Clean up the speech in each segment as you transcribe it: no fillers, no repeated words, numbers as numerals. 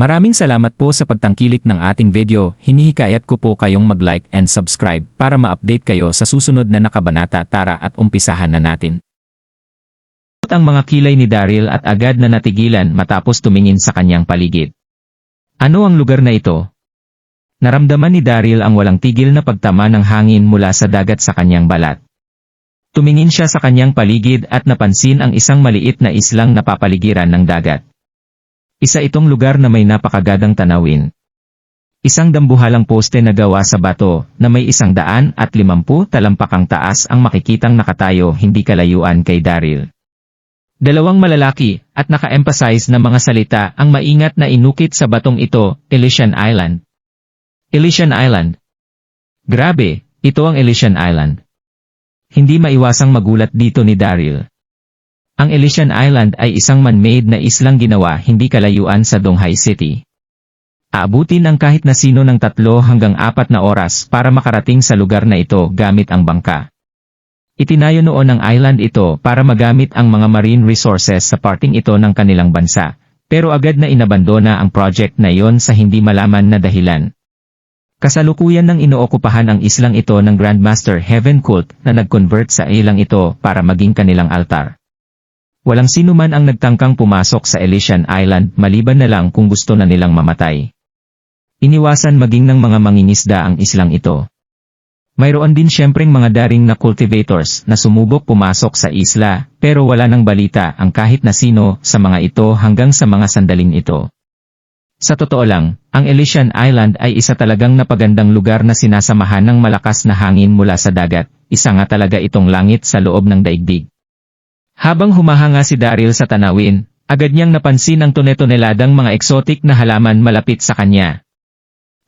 Maraming salamat po sa pagtangkilik ng ating video. Hinihikayat ko po kayong mag-like and subscribe para ma-update kayo sa susunod na nakabanata. Tara at umpisahan na natin. Ang mga kilay ni Daryl at agad na natigilan matapos tumingin sa kanyang paligid. Ano ang lugar na ito? Naramdaman ni Daryl ang walang tigil na pagtama ng hangin mula sa dagat sa kanyang balat. Tumingin siya sa kanyang paligid at napansin ang isang maliit na islang napapaligiran ng dagat. Isa itong lugar na may napakagandang tanawin. Isang dambuhalang poste na gawa sa bato na may 150 talampakang taas ang makikitang nakatayo hindi kalayuan kay Daryl. Dalawang malalaki at naka-emphasize na mga salita ang maingat na inukit sa batong ito, Elysian Island. Elysian Island. Grabe, ito ang Elysian Island. Hindi maiwasang magulat dito ni Daryl. Ang Elysian Island ay isang man-made na islang ginawa hindi kalayuan sa Donghai City. Aabutin ang kahit na sino ng 3 hanggang 4 na oras para makarating sa lugar na ito gamit ang bangka. Itinayo noon ang island ito para magamit ang mga marine resources sa parting ito ng kanilang bansa, pero agad na inabandona ang project na iyon sa hindi malaman na dahilan. Kasalukuyan nang inookupahan ang islang ito ng Grandmaster Heaven Cult na nag-convert sa ilang ito para maging kanilang altar. Walang sino man ang nagtangkang pumasok sa Elysian Island maliban na lang kung gusto na nilang mamatay. Iniwasan maging ng mga mangingisda ang islang ito. Mayroon din siyempreng mga daring na cultivators na sumubok pumasok sa isla pero wala nang balita ang kahit na sino sa mga ito hanggang sa mga sandaling ito. Sa totoo lang, ang Elysian Island ay isa talagang napagandang lugar na sinasamahan ng malakas na hangin mula sa dagat. Isa nga talaga itong langit sa loob ng daigdig. Habang humahanga si Daryl sa tanawin, agad niyang napansin ang tone-toneladang mga exotic na halaman malapit sa kanya.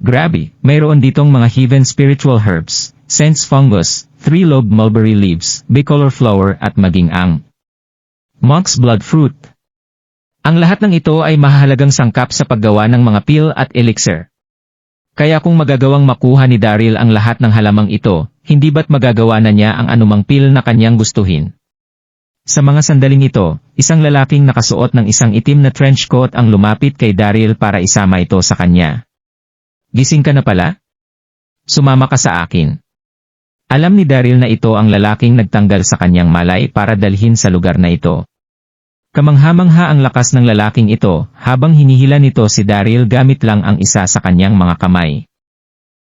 Grabe, mayroon ditong mga heathen spiritual herbs, sense fungus, 3-lobed mulberry leaves, bicolor flower at maging ang monk's blood fruit. Ang lahat ng ito ay mahalagang sangkap sa paggawa ng mga pill at elixir. Kaya kung magagawang makuha ni Daryl ang lahat ng halamang ito, hindi ba't magagawa na niya ang anumang pill na kanyang gustuhin? Sa mga sandaling ito, isang lalaking nakasuot ng isang itim na trench coat ang lumapit kay Daryl para isama ito sa kanya. Gising ka na pala? Sumama ka sa akin. Alam ni Daryl na ito ang lalaking nagtanggal sa kanyang malay para dalhin sa lugar na ito. Kamangha-mangha ang lakas ng lalaking ito habang hinihila nito si Daryl gamit lang ang isa sa kanyang mga kamay.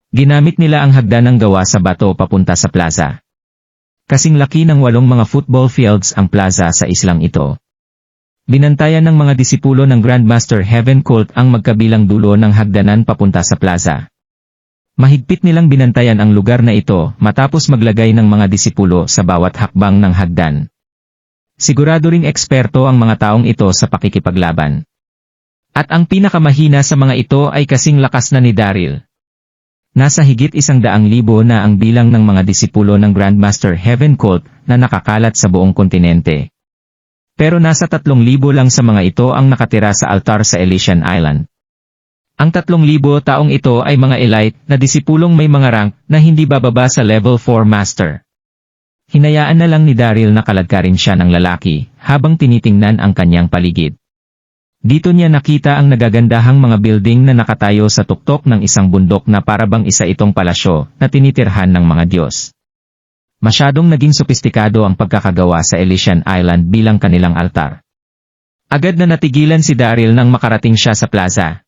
Ginamit nila ang hagdanang gawa sa bato papunta sa plaza. Kasing laki ng 8 mga football fields ang plaza sa islang ito. Binantayan ng mga disipulo ng Grandmaster Heaven Cult ang magkabilang dulo ng hagdanan papunta sa plaza. Mahigpit nilang binantayan ang lugar na ito matapos maglagay ng mga disipulo sa bawat hakbang ng hagdan. Sigurado ring eksperto ang mga taong ito sa pakikipaglaban. At ang pinakamahina sa mga ito ay kasing lakas na ni Daryl. Nasa higit 100,000 na ang bilang ng mga disipulo ng Grandmaster Heaven Cult na nakakalat sa buong kontinente. Pero nasa 3,000 lang sa mga ito ang nakatira sa altar sa Elysian Island. Ang 3,000 taong ito ay mga elite na disipulong may mga rank na hindi bababa sa level 4 master. Hinayaan na lang ni Daryl na kaladkarin siya ng lalaki habang tinitingnan ang kanyang paligid. Dito niya nakita ang nagagandahang mga building na nakatayo sa tuktok ng isang bundok na parabang isa itong palasyo na tinitirhan ng mga Diyos. Masyadong naging sopistikado ang pagkakagawa sa Elysian Island bilang kanilang altar. Agad na natigilan si Daryl nang makarating siya sa plaza.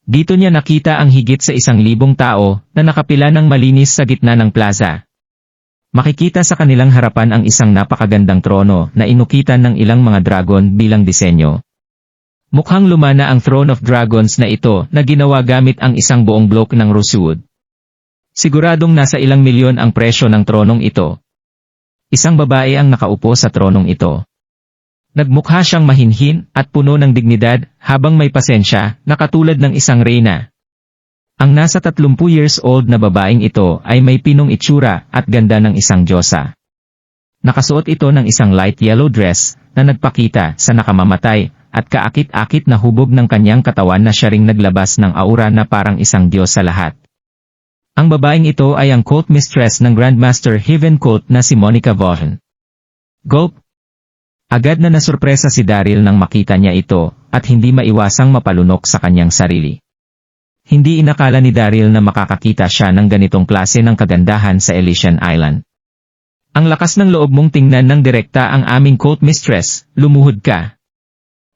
Dito niya nakita ang higit sa 1,000 tao na nakapila ng malinis sa gitna ng plaza. Makikita sa kanilang harapan ang isang napakagandang trono na inukitan ng ilang mga dragon bilang disenyo. Mukhang lumana ang Throne of Dragons na ito na ginawa gamit ang isang buong block ng rosewood. Siguradong nasa ilang milyon ang presyo ng tronong ito. Isang babae ang nakaupo sa tronong ito. Nagmukha siyang mahinhin at puno ng dignidad habang may pasensya na katulad ng isang reyna. Ang nasa 30 years old na babaeng ito ay may pinong itsura at ganda ng isang diyosa. Nakasuot ito ng isang light yellow dress na nagpakita sa nakamamatay at kaakit-akit na hubog ng kanyang katawan na siya ring naglabas ng aura na parang isang Diyos sa lahat. Ang babaeng ito ay ang cult mistress ng Grandmaster Heaven Cult na si Monica Vaughan. Gulp! Agad na nasurpresa si Daryl nang makita niya ito, at hindi maiwasang mapalunok sa kanyang sarili. Hindi inakala ni Daryl na makakakita siya ng ganitong klase ng kagandahan sa Elysian Island. Ang lakas ng loob mong tingnan ng direkta ang aming cult mistress, lumuhod ka.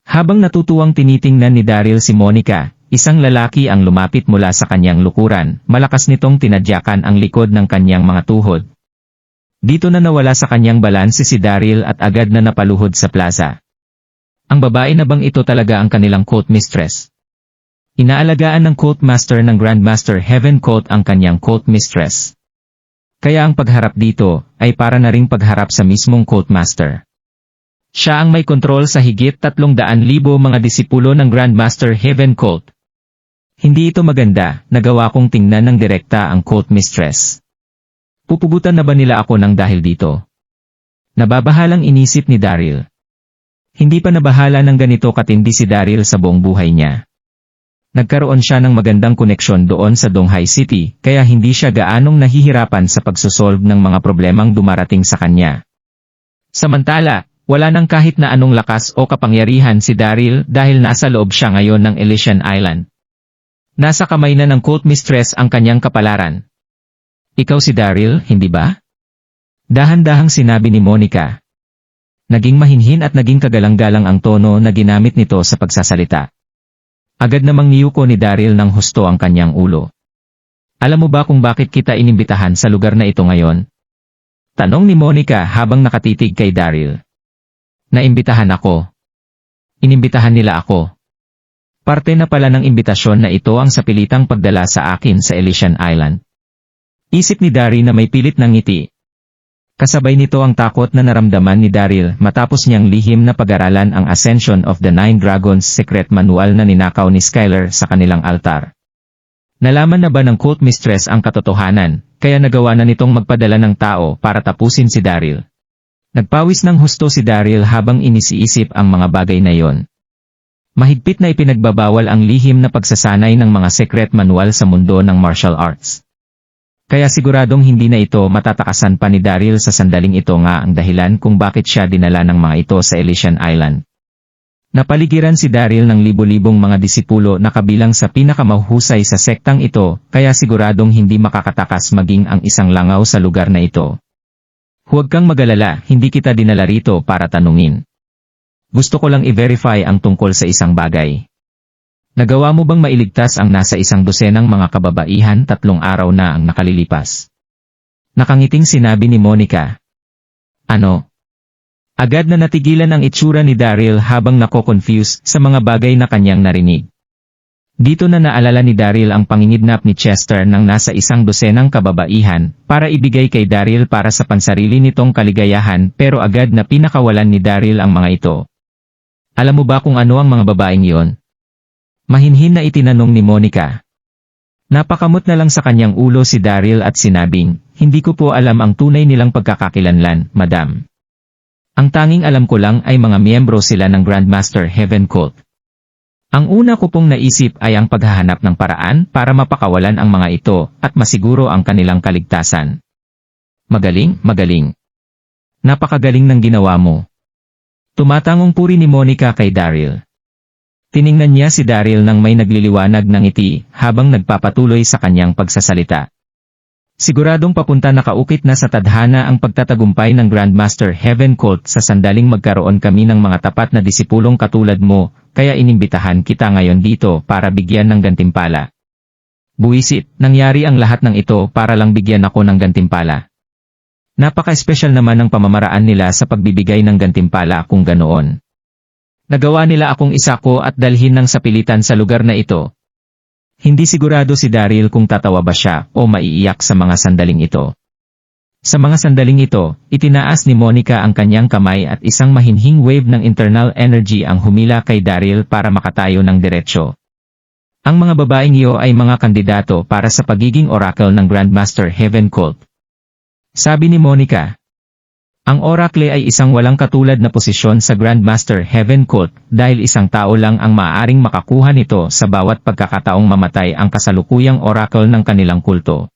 Habang natutuwang tinitingnan ni Daryl si Monica, isang lalaki ang lumapit mula sa kanyang lukuran, malakas nitong tinadyakan ang likod ng kanyang mga tuhod. Dito na nawala sa kanyang balanse si Daryl at agad na napaluhod sa plaza. Ang babae na bang ito talaga ang kanilang cult mistress? Inaalagaan ng cult master ng Grandmaster Heaven Cult ang kanyang cult mistress. Kaya ang pagharap dito ay para na ring pagharap sa mismong cult master. Siya ang may kontrol sa higit 300,000 mga disipulo ng Grandmaster Heaven Cult. Hindi ito maganda, nagawa kong tingnan ng direkta ang cult mistress. Pupugutan na ba nila ako ng dahil dito? Nababahalang inisip ni Daryl. Hindi pa nabahala ng ganito katindi si Daryl sa buong buhay niya. Nagkaroon siya ng magandang koneksyon doon sa Donghai City, kaya hindi siya gaanong nahihirapan sa pagsosolve ng mga problemang dumarating sa kanya. Samantala, wala nang kahit na anong lakas o kapangyarihan si Daryl dahil nasa loob siya ngayon ng Elysian Island. Nasa kamay na ng cult mistress ang kanyang kapalaran. Ikaw si Daryl, hindi ba? Dahan-dahang sinabi ni Monica. Naging mahinhin at naging kagalang-galang ang tono na ginamit nito sa pagsasalita. Agad namang niyuko ni Daryl ng husto ang kanyang ulo. Alam mo ba kung bakit kita inimbitahan sa lugar na ito ngayon? Tanong ni Monica habang nakatitig kay Daryl. Naimbitahan ako. Inimbitahan nila ako. Parte na pala ng imbitasyon na ito ang sapilitang pagdala sa akin sa Elysian Island. Isip ni Daryl na may pilit ng ngiti. Kasabay nito ang takot na naramdaman ni Daryl matapos niyang lihim na pag-aralan ang Ascension of the Nine Dragons secret manual na ninakaw ni Skylar sa kanilang altar. Nalaman na ba ng cult mistress ang katotohanan, kaya nagawa na nitong magpadala ng tao para tapusin si Daryl. Nagpawis ng husto si Daryl habang inisiisip ang mga bagay na yon. Mahigpit na ipinagbabawal ang lihim na pagsasanay ng mga secret manual sa mundo ng martial arts. Kaya siguradong hindi na ito matatakasan pa ni Daryl sa sandaling ito nga ang dahilan kung bakit siya dinala ng mga ito sa Elysian Island. Napaligiran si Daryl ng libo-libong mga disipulo na kabilang sa pinakamahuhusay sa sektang ito, kaya siguradong hindi makakatakas maging ang isang langaw sa lugar na ito. Huwag kang magalala, hindi kita dinala rito para tanungin. Gusto ko lang i-verify ang tungkol sa isang bagay. Nagawa mo bang mailigtas ang nasa 100 mga kababaihan 3 araw na ang nakalilipas? Nakangiting sinabi ni Monica. Ano? Agad na natigilan ang itsura ni Daryl habang nako-confuse sa mga bagay na kanyang narinig. Dito na naalala ni Daryl ang pangingidnap ni Chester ng nasa 100 kababaihan para ibigay kay Daryl para sa pansarili nitong kaligayahan pero agad na pinakawalan ni Daryl ang mga ito. Alam mo ba kung ano ang mga babaeng iyon? Mahinhin na itinanong ni Monica. Napakamot na lang sa kanyang ulo si Daryl at sinabing, hindi ko po alam ang tunay nilang pagkakakilanlan, madam. Ang tanging alam ko lang ay mga miyembro sila ng Grandmaster Heaven Cult. Ang una ko pong naisip ay ang paghahanap ng paraan para mapakawalan ang mga ito at masiguro ang kanilang kaligtasan. Magaling, magaling. Napakagaling ng ginawa mo. Tumatangong puri ni Monica kay Daryl. Tiningnan niya si Daryl nang may nagliliwanag ng ngiti habang nagpapatuloy sa kanyang pagsasalita. Siguradong papunta nakaukit na sa tadhana ang pagtatagumpay ng Grandmaster Heaven Cult sa sandaling magkaroon kami ng mga tapat na disipulong katulad mo, kaya inimbitahan kita ngayon dito para bigyan ng gantimpala. Buwisit, nangyari ang lahat ng ito para lang bigyan ako ng gantimpala. Napaka-espesyal naman ng pamamaraan nila sa pagbibigay ng gantimpala kung ganoon. Nagawa nila akong isako at dalhin ng sapilitan sa lugar na ito. Hindi sigurado si Daryl kung tatawa ba siya o maiiyak sa mga sandaling ito. Sa mga sandaling ito, itinaas ni Monica ang kanyang kamay at isang mahinhing wave ng internal energy ang humila kay Daryl para makatayo ng diretsyo. Ang mga babaeng iyo ay mga kandidato para sa pagiging oracle ng Grandmaster Heaven Cult. Sabi ni Monica. Ang Oracle ay isang walang katulad na posisyon sa Grandmaster Heaven Cult dahil isang tao lang ang maaaring makakuha nito sa bawat pagkakataong mamatay ang kasalukuyang Oracle ng kanilang kulto.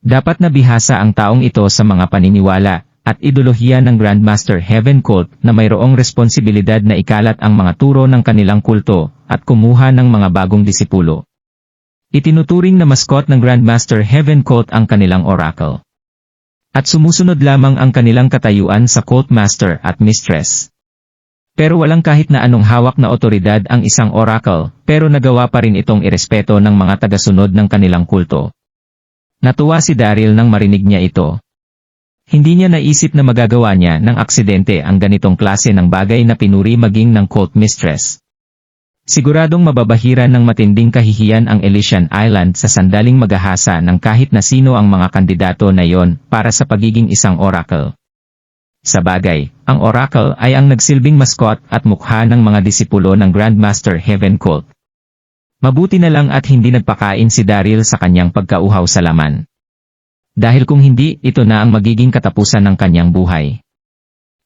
Dapat na bihasa ang taong ito sa mga paniniwala at ideolohiya ng Grandmaster Heaven Cult na mayroong responsibilidad na ikalat ang mga turo ng kanilang kulto at kumuha ng mga bagong disipulo. Itinuturing na mascot ng Grandmaster Heaven Cult ang kanilang oracle. At sumusunod lamang ang kanilang katayuan sa Cult Master at Mistress. Pero walang kahit na anong hawak na otoridad ang isang oracle, pero nagawa pa rin itong irespeto ng mga tagasunod ng kanilang kulto. Natuwa si Daryl nang marinig niya ito. Hindi niya naisip na magagawa niya ng aksidente ang ganitong klase ng bagay na pinuri maging ng Cult Mistress. Siguradong mababahiran ng matinding kahihiyan ang Elysian Island sa sandaling maghahasa ng kahit na sino ang mga kandidato na yon para sa pagiging isang oracle. Sa bagay, ang oracle ay ang nagsilbing mascot at mukha ng mga disipulo ng Grandmaster Heaven Cult. Mabuti na lang at hindi nagpakain si Daryl sa kanyang pagkauhaw sa laman. Dahil kung hindi, ito na ang magiging katapusan ng kanyang buhay.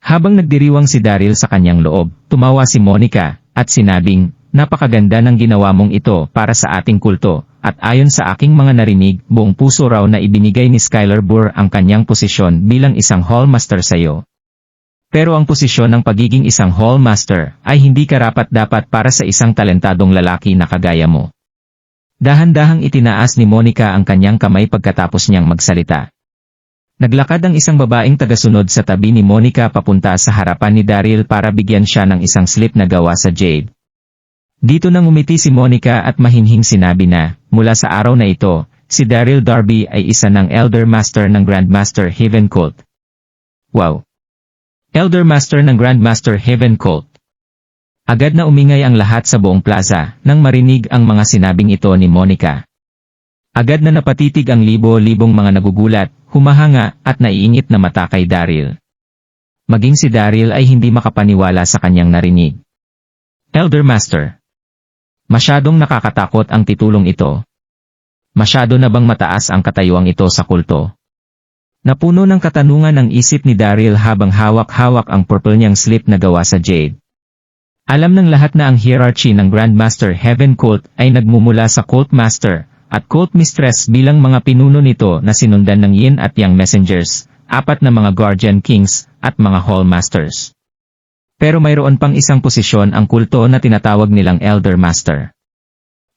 Habang nagdiriwang si Daryl sa kanyang loob, tumawa si Monica, at sinabing, "Napakaganda ng ginawa mong ito para sa ating kulto, at ayon sa aking mga narinig, buong puso raw na ibinigay ni Skylar Burr ang kanyang posisyon bilang isang Hallmaster sa iyo. Pero ang posisyon ng pagiging isang Hallmaster ay hindi karapat-dapat para sa isang talentadong lalaki na kagaya mo." Dahan-dahang itinaas ni Monica ang kanyang kamay pagkatapos niyang magsalita. Naglakad ang isang babaeng tagasunod sa tabi ni Monica papunta sa harapan ni Daryl para bigyan siya ng isang slip na gawa sa jade. Dito nang umiti si Monica at mahinhing sinabi na, mula sa araw na ito, si Daryl Darby ay isa ng Elder Master ng Grandmaster Heaven Cult. Wow! Elder Master ng Grandmaster Heaven Cult. Agad na umingay ang lahat sa buong plaza nang marinig ang mga sinabing ito ni Monica. Agad na napatitig ang libo-libong mga nagugulat, humahanga at naiinit na mata kay Daryl. Maging si Daryl ay hindi makapaniwala sa kanyang narinig. Elder Master. Masyadong nakakatakot ang titulong ito. Masyado na bang mataas ang katayuang ito sa kulto? Napuno ng katanungan ang isip ni Daryl habang hawak-hawak ang purple niyang slip na gawa sa jade. Alam ng lahat na ang hierarchy ng Grandmaster Heaven Cult ay nagmumula sa Cult Master at Cult Mistress bilang mga pinuno nito na sinundan ng Yin at Yang Messengers, 4 na mga Guardian Kings, at mga Hall Masters. Pero mayroon pang isang posisyon ang kulto na tinatawag nilang Elder Master.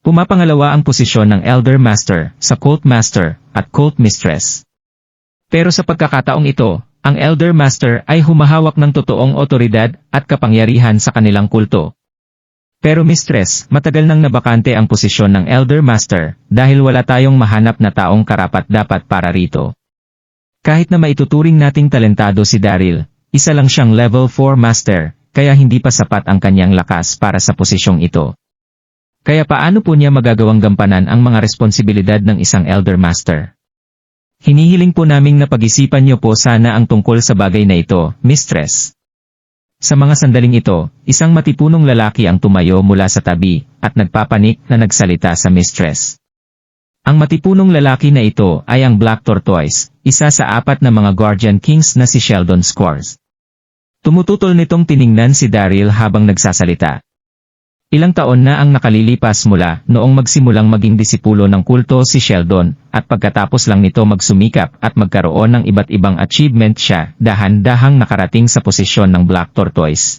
Pumapangalawa ang posisyon ng Elder Master sa Cult Master at Cult Mistress. Pero sa pagkakataong ito, ang Elder Master ay humahawak ng totoong otoridad at kapangyarihan sa kanilang kulto. Pero Mistress, matagal nang nabakante ang posisyon ng Elder Master dahil wala tayong mahanap na taong karapat-dapat para rito. Kahit na maituturing nating talentado si Daryl, isa lang siyang Level 4 Master, kaya hindi pa sapat ang kanyang lakas para sa posisyong ito. Kaya paano po niya magagawang gampanan ang mga responsibilidad ng isang Elder Master? Hinihiling po naming napag-isipan niyo po sana ang tungkol sa bagay na ito, Mistress. Sa mga sandaling ito, isang matipunong lalaki ang tumayo mula sa tabi, at nagpapanik na nagsalita sa Mistress. Ang matipunong lalaki na ito ay ang Black Tortoise, isa sa 4 na mga Guardian Kings na si Sheldon Squires. Tumututol nitong tiningnan si Daryl habang nagsasalita. Ilang taon na ang nakalilipas mula noong magsimulang maging disipulo ng kulto si Sheldon, at pagkatapos lang nito magsumikap at magkaroon ng iba't ibang achievement siya, dahan-dahang nakarating sa posisyon ng Black Tortoise.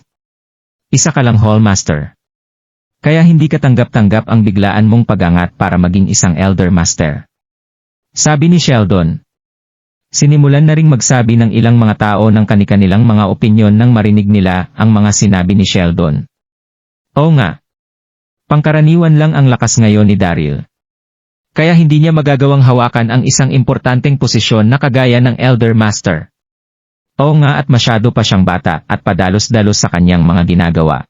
Isa ka lang Hallmaster. Kaya hindi katanggap-tanggap ang biglaan mong pagangat para maging isang Elder Master. Sabi ni Sheldon. Sinimulan na ring magsabi ng ilang mga tao ng kani-kanilang mga opinyon nang marinig nila ang mga sinabi ni Sheldon. Oo nga. Pangkaraniwan lang ang lakas ngayon ni Daryl. Kaya hindi niya magagawang hawakan ang isang importanteng posisyon na kagaya ng Elder Master. Oo nga, at masyado pa siyang bata at padalos-dalos sa kanyang mga ginagawa.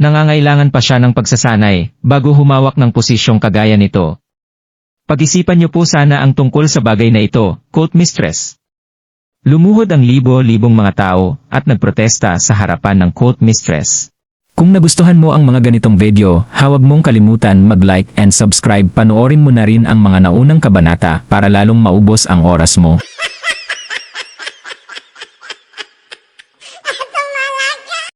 Nangangailangan pa siya ng pagsasanay bago humawak ng posisyong kagaya nito. Pag-isipan niyo po sana ang tungkol sa bagay na ito, Cult Mistress. Lumuhod ang libo-libong mga tao at nagprotesta sa harapan ng Cult Mistress. Kung nagustuhan mo ang mga ganitong video, huwag mong kalimutan mag-like and subscribe. Panoorin mo na rin ang mga naunang kabanata para lalong maubos ang oras mo.